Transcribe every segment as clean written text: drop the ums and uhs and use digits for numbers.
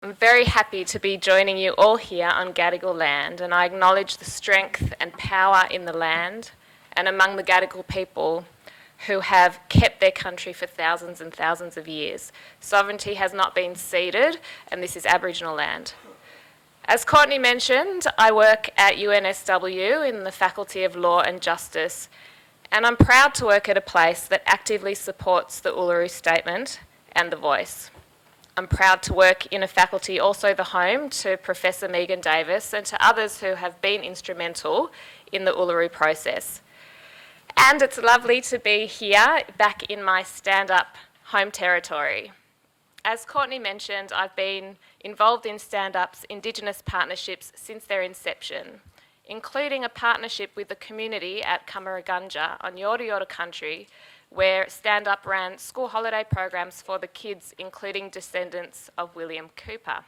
I'm very happy to be joining you all here on Gadigal land, and I acknowledge the strength and power in the land and among the Gadigal people who have kept their country for thousands and thousands of years. Sovereignty has not been ceded, and this is Aboriginal land. As Courtney mentioned, I work at UNSW in the Faculty of Law and Justice, and I'm proud to work at a place that actively supports the Uluru Statement and the Voice. I'm proud to work in a faculty, also the home to Professor Megan Davis and to others who have been instrumental in the Uluru process. And it's lovely to be here back in my stand-up home territory. As Courtney mentioned, I've been involved in stand-up's Indigenous partnerships since their inception, including a partnership with the community at Kamaraganja on Yorta Yorta country, where Stand Up ran school holiday programs for the kids, including descendants of William Cooper.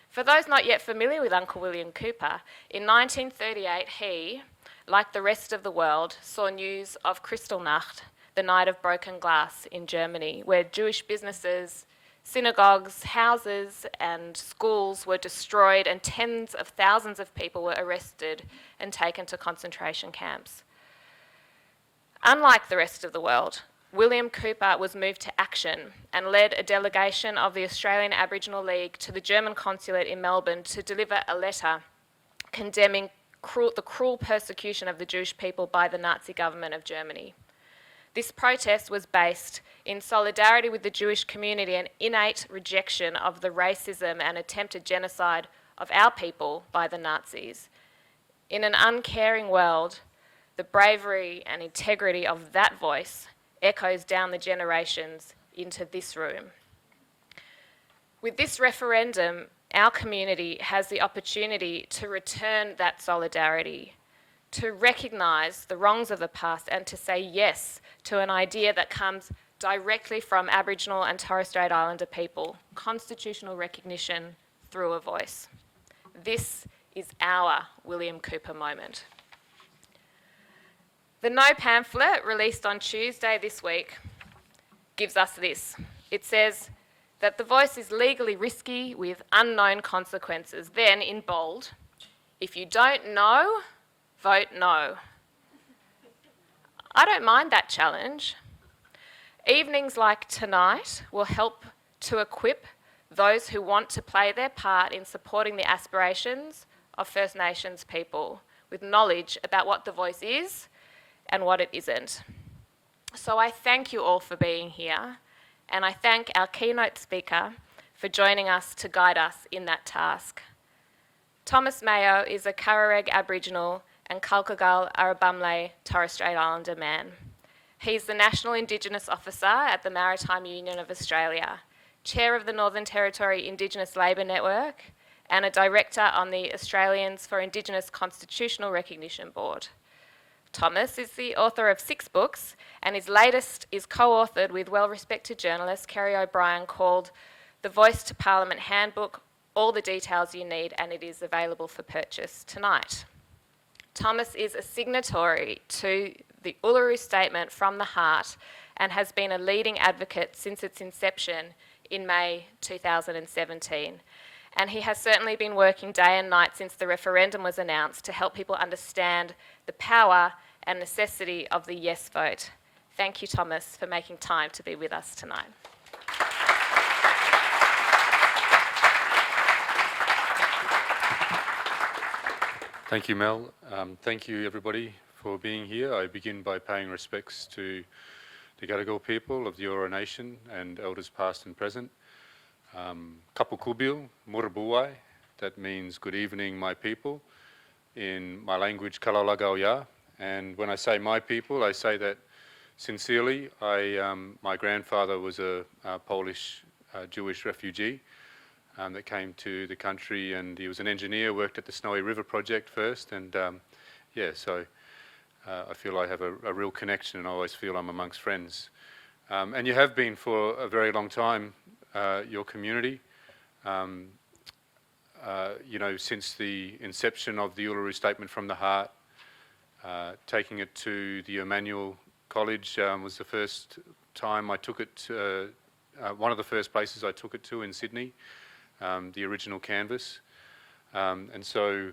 For those not yet familiar with Uncle William Cooper, in 1938 he, like the rest of the world, saw news of Kristallnacht, the Night of Broken Glass in Germany, where Jewish businesses, synagogues, houses and schools were destroyed and tens of thousands of people were arrested and taken to concentration camps. Unlike the rest of the world, William Cooper was moved to action and led a delegation of the Australian Aboriginal League to the German consulate in Melbourne to deliver a letter condemning the cruel persecution of the Jewish people by the Nazi government of Germany. This protest was based in solidarity with the Jewish community and innate rejection of the racism and attempted genocide of our people by the Nazis. In an uncaring world, the bravery and integrity of that voice echoes down the generations into this room. With this referendum, our community has the opportunity to return that solidarity, to recognise the wrongs of the past and to say yes to an idea that comes directly from Aboriginal and Torres Strait Islander people, constitutional recognition through a voice. This is our William Cooper moment. The No pamphlet, released on Tuesday this week, gives us this. It says that the voice is legally risky with unknown consequences. Then, in bold, if you don't know, vote no. I don't mind that challenge. Evenings like tonight will help to equip those who want to play their part in supporting the aspirations of First Nations people with knowledge about what the voice is and what it isn't. So I thank you all for being here, and I thank our keynote speaker for joining us to guide us in that task. Thomas Mayo is a Karareg Aboriginal and Kalkagal Arabamle Torres Strait Islander man. He's the National Indigenous Officer at the Maritime Union of Australia, Chair of the Northern Territory Indigenous Labour Network, and a Director on the Australians for Indigenous Constitutional Recognition Board. Thomas is the author of 6 books, and his latest is co-authored with well-respected journalist Kerry O'Brien, called The Voice to Parliament Handbook, All the Details You Need, and it is available for purchase tonight. Thomas is a signatory to the Uluru Statement from the Heart and has been a leading advocate since its inception in May 2017. And he has certainly been working day and night since the referendum was announced to help people understand the power and necessity of the yes vote. Thank you, Thomas, for making time to be with us tonight. Thank you, Mel. Thank you, everybody, for being here. I begin by paying respects to the Gadigal people of the Eora Nation and elders past and present. Kapu Kubil, Murabuwai, that means good evening, my people, in my language, Kalalagauya. And when I say my people, I say that sincerely. My grandfather was a Polish Jewish refugee that came to the country, and he was an engineer, worked at the Snowy River Project first, and so I feel I have a real connection, and I always feel I'm amongst friends. And you have been for a very long time, your community. Since the inception of the Uluru Statement from the Heart, taking it to the Emmanuel College was the first time I took it, one of the first places I took it to in Sydney. the original canvas. And so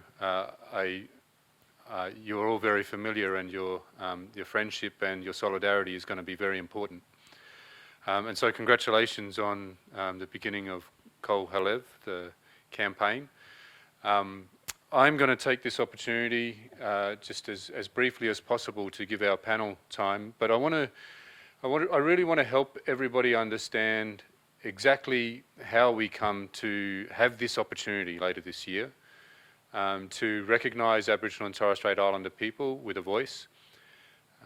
you're all very familiar, and your friendship and your solidarity is going to be very important. And so congratulations on the beginning of Kol Halev, the campaign. I'm going to take this opportunity just as briefly as possible to give our panel time, but I really want to help everybody understand exactly how we come to have this opportunity later this year to recognise Aboriginal and Torres Strait Islander people with a voice.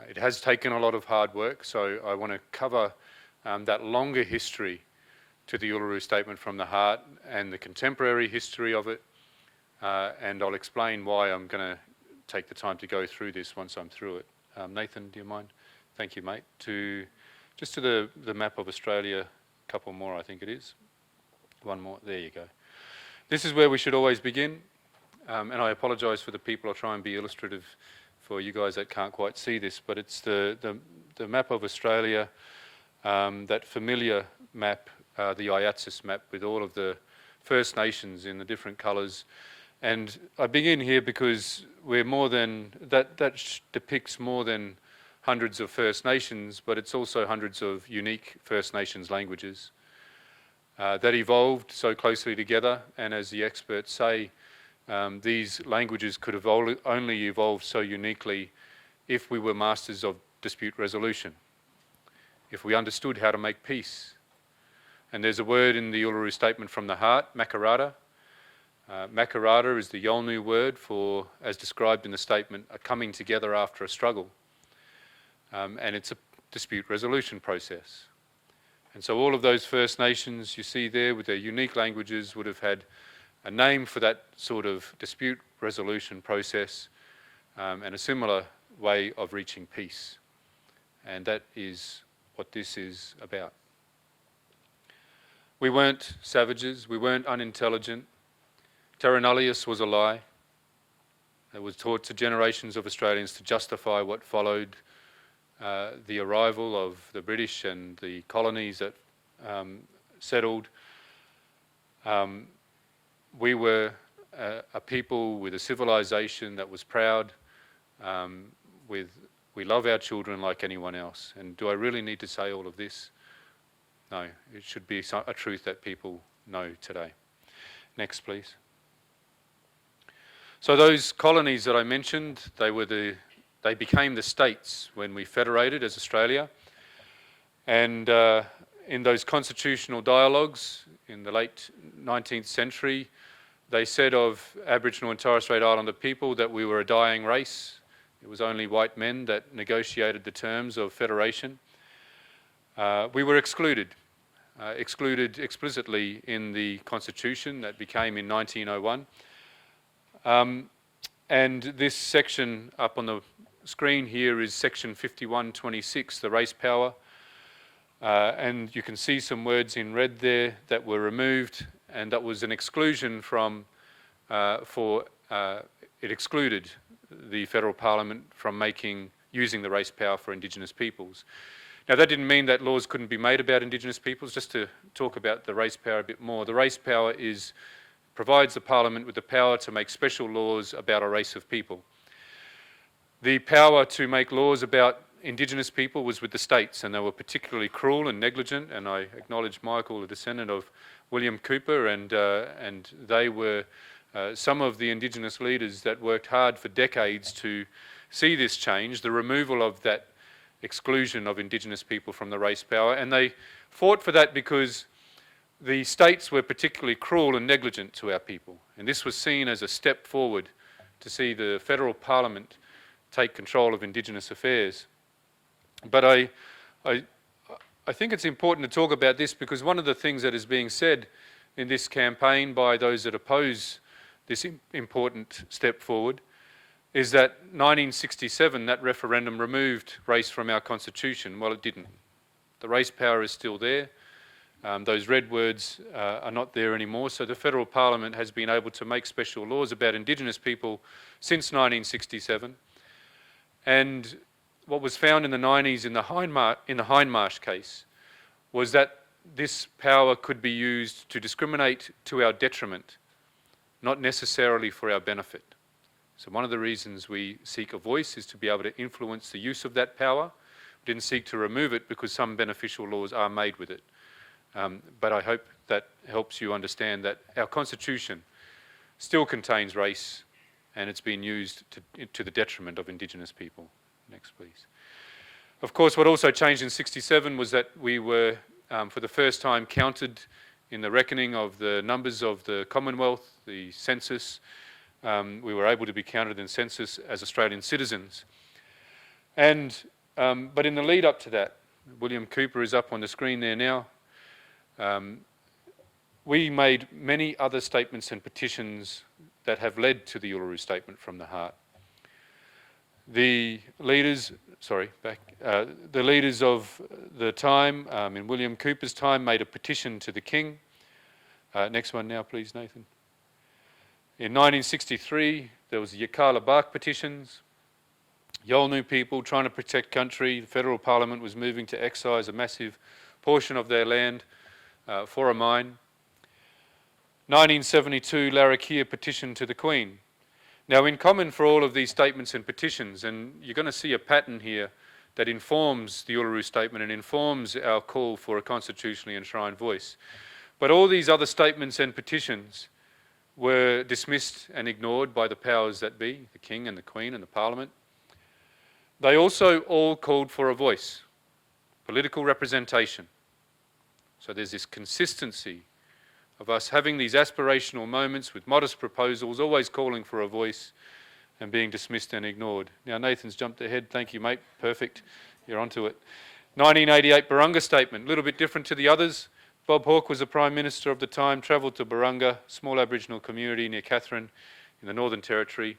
It has taken a lot of hard work, so I want to cover that longer history to the Uluru Statement from the Heart and the contemporary history of it, and I'll explain why I'm going to take the time to go through this once I'm through it. Nathan, do you mind? Thank you, mate. Just to the map of Australia, a couple more I think it is. One more, there you go. This is where we should always begin, and I apologise for the people. I'll try and be illustrative for you guys that can't quite see this, but it's the map of Australia, that familiar map, the IATSIS map with all of the First Nations in the different colours. And I begin here because we're more than, that depicts more than hundreds of First Nations, but it's also hundreds of unique First Nations languages that evolved so closely together. And as the experts say, these languages could have only evolved so uniquely if we were masters of dispute resolution, if we understood how to make peace. And there's a word in the Uluru Statement from the Heart, makarata. Makarata is the Yolngu word for, as described in the statement, a coming together after a struggle. And it's a dispute resolution process. And so all of those First Nations you see there with their unique languages would have had a name for that sort of dispute resolution process, and a similar way of reaching peace. And that is what this is about. We weren't savages, we weren't unintelligent. Terra nullius was a lie. It was taught to generations of Australians to justify what followed the arrival of the British and the colonies that settled. We were a people with a civilization that was proud, we love our children like anyone else. And do I really need to say all of this? No, it should be a truth that people know today. Next, please. So those colonies that I mentioned, they became the states when we federated as Australia. And in those constitutional dialogues in the late 19th century, they said of Aboriginal and Torres Strait Islander people that we were a dying race. It was only white men that negotiated the terms of federation. We were excluded explicitly in the Constitution that became in 1901. And this section up on the screen here is section 5126, the race power. And you can see some words in red there that were removed, and that was an exclusion from, it excluded the federal parliament from using the race power for Indigenous peoples. Now that didn't mean that laws couldn't be made about Indigenous peoples. Just to talk about the race power a bit more, the race power provides the parliament with the power to make special laws about a race of people. The power to make laws about Indigenous people was with the states, and they were particularly cruel and negligent, and I acknowledge Michael, a descendant of William Cooper, and they were some of the Indigenous leaders that worked hard for decades to see this change, the removal of that exclusion of Indigenous people from the race power. And they fought for that because the states were particularly cruel and negligent to our people. And this was seen as a step forward to see the federal parliament take control of Indigenous affairs. But I think it's important to talk about this because one of the things that is being said in this campaign by those that oppose this important step forward is that 1967, that referendum removed race from our constitution. Well, it didn't. The race power is still there. Those red words are not there anymore. So the federal parliament has been able to make special laws about Indigenous people since 1967. And what was found in the 90s in the Hindmarsh case was that this power could be used to discriminate to our detriment, not necessarily for our benefit. So one of the reasons we seek a voice is to be able to influence the use of that power. We didn't seek to remove it because some beneficial laws are made with it. But I hope that helps you understand that our Constitution still contains race, and it's been used to the detriment of Indigenous people. Next, please. Of course, what also changed in '67 was that we were, for the first time, counted in the reckoning of the numbers of the Commonwealth, the census. We were able to be counted in census as Australian citizens. And, but in the lead up to that, William Cooper is up on the screen there now, we made many other statements and petitions that have led to the Uluru Statement from the Heart. The leaders, the leaders of the time, in William Cooper's time, made a petition to the King. Next one now, please, Nathan. In 1963, there was the Yirrkala Bark petitions. Yolngu people trying to protect country. The federal parliament was moving to excise a massive portion of their land for a mine. 1972, Larrakia petition to the Queen. Now, in common for all of these statements and petitions, and you're going to see a pattern here that informs the Uluru Statement and informs our call for a constitutionally enshrined voice. But all these other statements and petitions were dismissed and ignored by the powers that be, the King and the Queen and the Parliament. They also all called for a voice, political representation. So there's this consistency of us having these aspirational moments with modest proposals, always calling for a voice and being dismissed and ignored. Now Nathan's jumped ahead. Thank you, mate. Perfect. You're onto it. 1988 Barunga Statement, a little bit different to the others. Bob Hawke was the Prime Minister of the time, travelled to Barunga, small Aboriginal community near Katherine in the Northern Territory.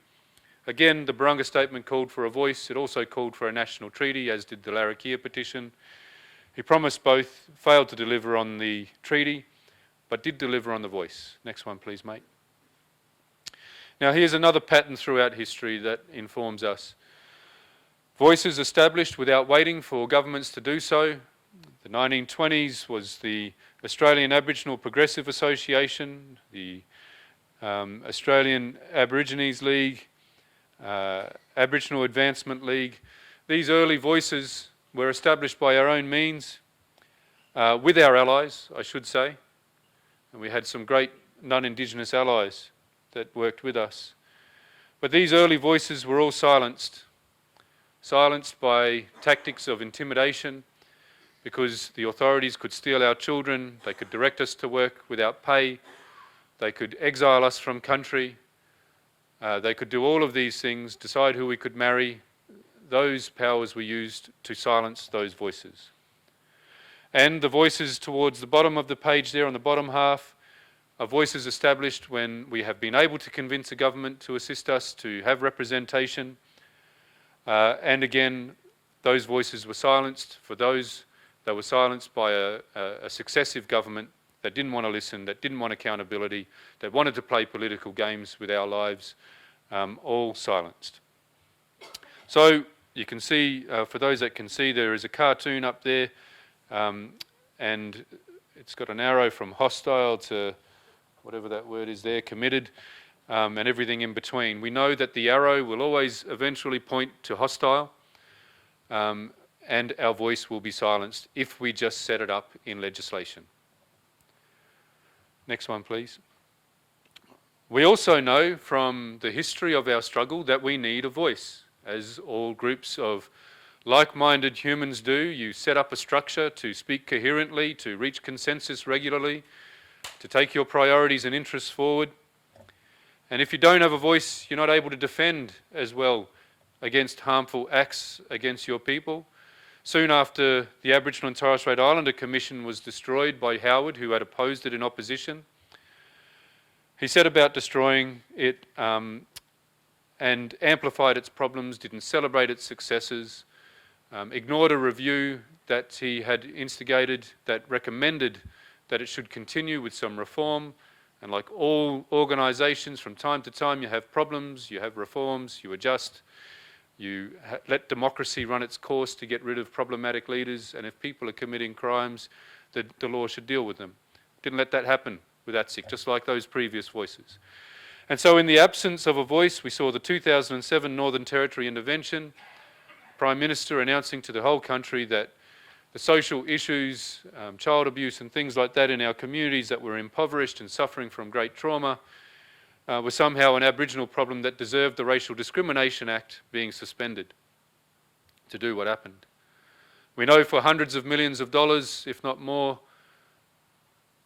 Again, the Barunga Statement called for a voice. It also called for a national treaty, as did the Larrakia petition. He promised both, failed to deliver on the treaty, but did deliver on the voice. Next one, please, mate. Now, here's another pattern throughout history that informs us. Voices established without waiting for governments to do so. The 1920s was the Australian Aboriginal Progressive Association, the Australian Aborigines League, Aboriginal Advancement League. These early voices were established by our own means, with our allies, I should say. And we had some great non-Indigenous allies that worked with us. But these early voices were all silenced by tactics of intimidation, because the authorities could steal our children, they could direct us to work without pay, they could exile us from country, they could do all of these things, decide who we could marry. Those powers were used to silence those voices. And the voices towards the bottom of the page there on the bottom half are voices established when we have been able to convince a government to assist us to have representation. And again, those voices were silenced. For those that were silenced by a successive government that didn't want to listen, that didn't want accountability, that wanted to play political games with our lives, all silenced. So you can see, for those that can see, there is a cartoon up there, and it's got an arrow from hostile to whatever that word is there, committed, and everything in between. We know that the arrow will always eventually point to hostile, and our voice will be silenced if we just set it up in legislation. Next one, please. We also know from the history of our struggle that we need a voice. As all groups of like-minded humans do, you set up a structure to speak coherently, to reach consensus regularly, to take your priorities and interests forward. And if you don't have a voice, you're not able to defend as well against harmful acts against your people. Soon after the Aboriginal and Torres Strait Islander Commission was destroyed by Howard, who had opposed it in opposition, he set about destroying it and amplified its problems, didn't celebrate its successes, ignored a review that he had instigated that recommended that it should continue with some reform. And like all organisations, from time to time you have problems, you have reforms, you adjust, you let democracy run its course to get rid of problematic leaders, and if people are committing crimes, the law should deal with them. Didn't let that happen with ATSIC, just like those previous voices. And so in the absence of a voice, we saw the 2007 Northern Territory intervention, Prime Minister announcing to the whole country that the social issues, child abuse and things like that in our communities that were impoverished and suffering from great trauma were somehow an Aboriginal problem that deserved the Racial Discrimination Act being suspended to do what happened. We know for hundreds of millions of dollars, if not more,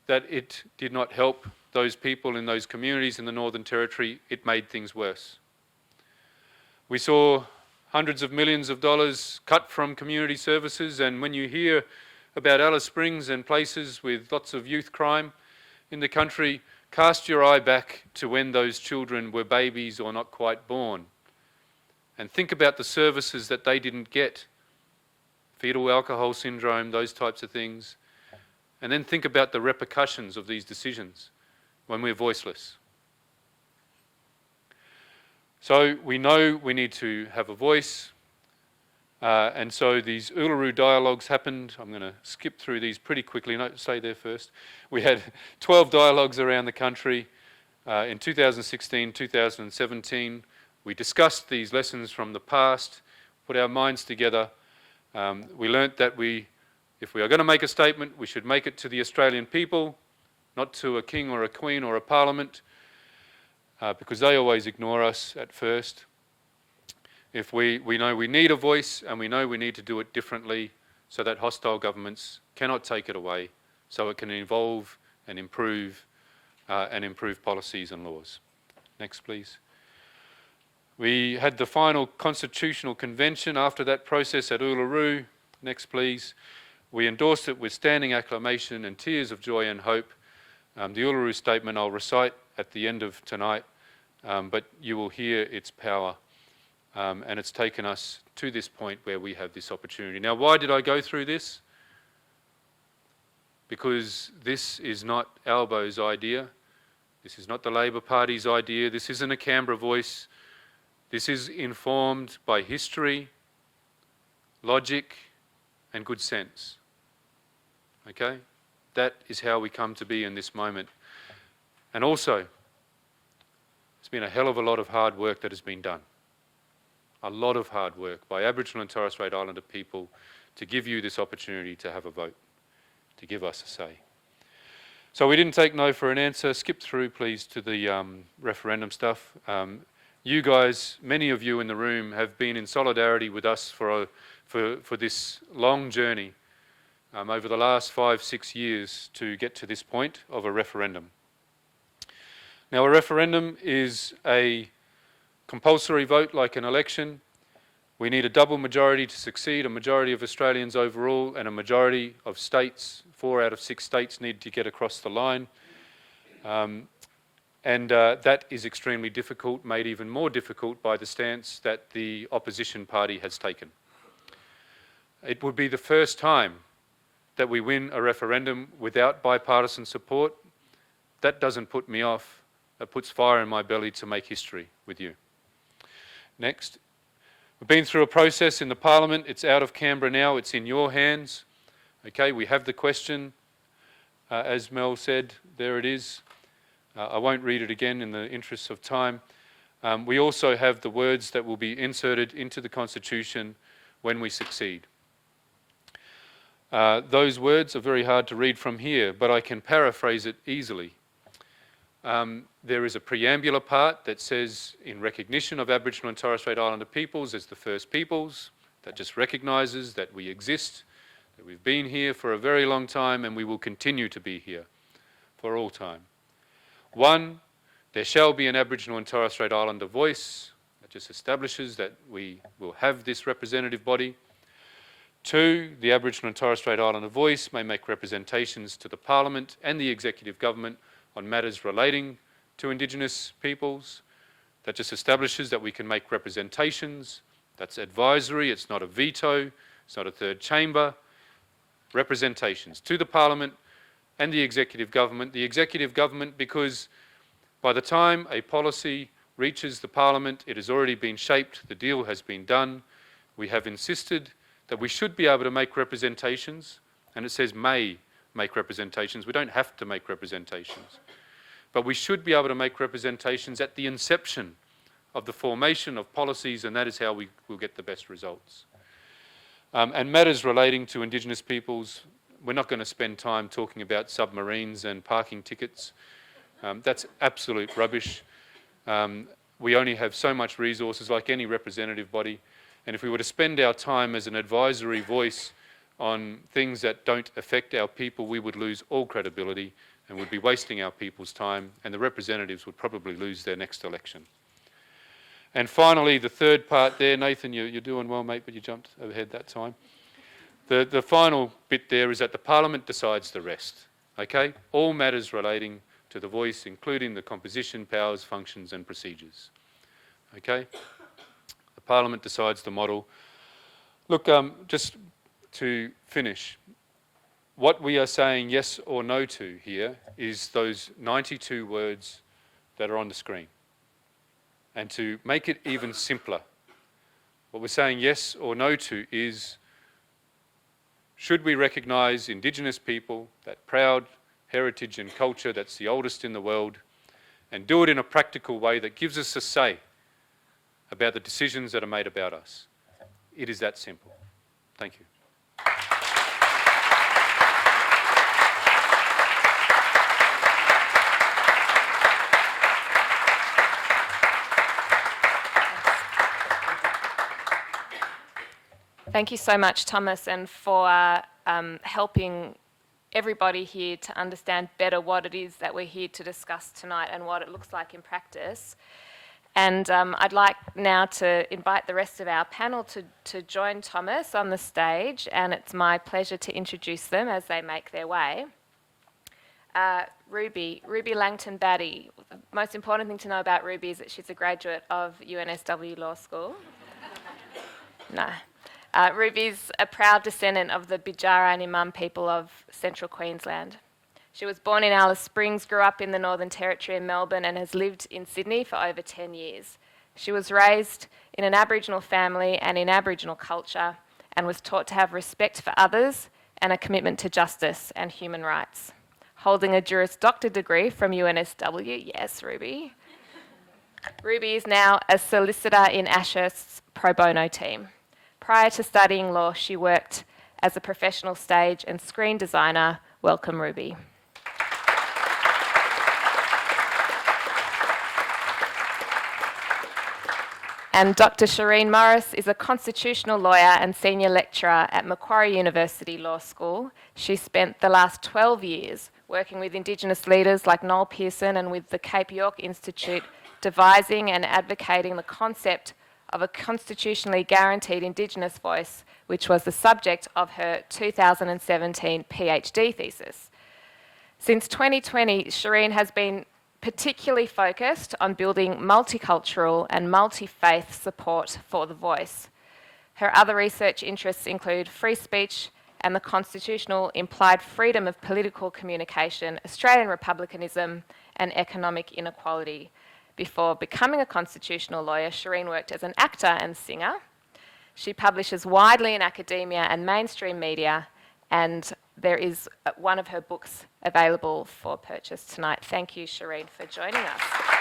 that it did not help those people in those communities in the Northern Territory. It made things worse. We saw hundreds of millions of dollars cut from community services, and when you hear about Alice Springs and places with lots of youth crime in the country, cast your eye back to when those children were babies or not quite born, and think about the services that they didn't get, fetal alcohol syndrome, those types of things, and then think about the repercussions of these decisions when we're voiceless. So we know we need to have a voice, and so these Uluru dialogues happened. I'm going to skip through these pretty quickly. No, stay there first. We had 12 dialogues around the country in 2016, 2017. We discussed these lessons from the past, put our minds together. We learnt that if we are going to make a statement, we should make it to the Australian people, not to a king or a queen or a parliament, because they always ignore us at first. If we know we need a voice and we know we need to do it differently so that hostile governments cannot take it away, so it can evolve and improve policies and laws. Next, please. We had the final constitutional convention after that process at Uluru. Next, please. We endorsed it with standing acclamation and tears of joy and hope. The Uluru Statement I'll recite at the end of tonight, but you will hear its power, and it's taken us to this point where we have this opportunity. Now, why did I go through this? Because this is not Albo's idea. This is not the Labor Party's idea. This isn't a Canberra voice. This is informed by history, logic, and good sense. Okay? That is how we come to be in this moment. And also, it's been a hell of a lot of hard work that has been done. A lot of hard work by Aboriginal and Torres Strait Islander people to give you this opportunity to have a vote, to give us a say. So we didn't take no for an answer. Skip through, please, to the referendum stuff. You guys, many of you in the room, have been in solidarity with us for this long journey over the last 5-6 years to get to this point of a referendum. Now, a referendum is a compulsory vote like an election. We need a double majority to succeed, a majority of Australians overall and a majority of states. 4 out of 6 states need to get across the line. That is extremely difficult, made even more difficult by the stance that the opposition party has taken. It would be the first time that we win a referendum without bipartisan support. That doesn't put me off. It puts fire in my belly to make history with you. Next. We've been through a process in the Parliament. It's out of Canberra now. It's in your hands. Okay, we have the question. As Mel said, there it is. I won't read it again in the interests of time. We also have the words that will be inserted into the Constitution when we succeed. Those words are very hard to read from here, but I can paraphrase it easily. There is a preambular part that says, in recognition of Aboriginal and Torres Strait Islander peoples as the first peoples, that just recognises that we exist, that we've been here for a very long time and we will continue to be here for all time. 1, there shall be an Aboriginal and Torres Strait Islander voice. That just establishes that we will have this representative body. 2, the Aboriginal and Torres Strait Islander voice may make representations to the Parliament and the Executive Government on matters relating to Indigenous peoples. That just establishes that we can make representations. That's advisory, it's not a veto, it's not a third chamber. Representations to the Parliament and the Executive Government. The Executive Government, because by the time a policy reaches the Parliament, it has already been shaped, the deal has been done. We have insisted that we should be able to make representations, and it says may make representations. We don't have to make representations. But we should be able to make representations at the inception of the formation of policies, and that is how we will get the best results. And matters relating to Indigenous peoples, we're not going to spend time talking about submarines and parking tickets. That's absolute rubbish. We only have so much resources, like any representative body, and if we were to spend our time as an advisory voice on things that don't affect our people, we would lose all credibility and would be wasting our people's time, and the representatives would probably lose their next election. And finally, the third part there, Nathan, you're doing well, mate, but you jumped ahead that time. The final bit there is that the Parliament decides the rest, okay? All matters relating to the voice, including the composition, powers, functions and procedures, okay? The Parliament decides the model. Look, just to finish, what we are saying yes or no to here is those 92 words that are on the screen. And to make it even simpler, what we're saying yes or no to is, should we recognise Indigenous people, that proud heritage and culture that's the oldest in the world, and do it in a practical way that gives us a say about the decisions that are made about us? It is that simple. Thank you. Thank you so much, Thomas, and for helping everybody here to understand better what it is that we're here to discuss tonight and what it looks like in practice. And I'd like now to invite the rest of our panel to join Thomas on the stage, and it's my pleasure to introduce them as they make their way. Ruby Langton-Batty. The most important thing to know about Ruby is that she's a graduate of UNSW Law School. No. Ruby's a proud descendant of the Bidjara and Imam people of central Queensland. She was born in Alice Springs, grew up in the Northern Territory in Melbourne, and has lived in Sydney for over 10 years. She was raised in an Aboriginal family and in Aboriginal culture, and was taught to have respect for others and a commitment to justice and human rights. Holding a Juris Doctor degree from UNSW, yes, Ruby. Ruby is now a solicitor in Ashurst's pro bono team. Prior to studying law, she worked as a professional stage and screen designer. Welcome, Ruby. And Dr. Shireen Morris is a constitutional lawyer and senior lecturer at Macquarie University Law School. She spent the last 12 years working with Indigenous leaders like Noel Pearson and with the Cape York Institute, devising and advocating the concept of a constitutionally guaranteed Indigenous voice, which was the subject of her 2017 PhD thesis. Since 2020, Shireen has been particularly focused on building multicultural and multi-faith support for the voice. Her other research interests include free speech and the constitutional implied freedom of political communication, Australian republicanism, and economic inequality. Before becoming a constitutional lawyer, Shireen worked as an actor and singer. She publishes widely in academia and mainstream media, and there is one of her books available for purchase tonight. Thank you, Shireen, for joining us.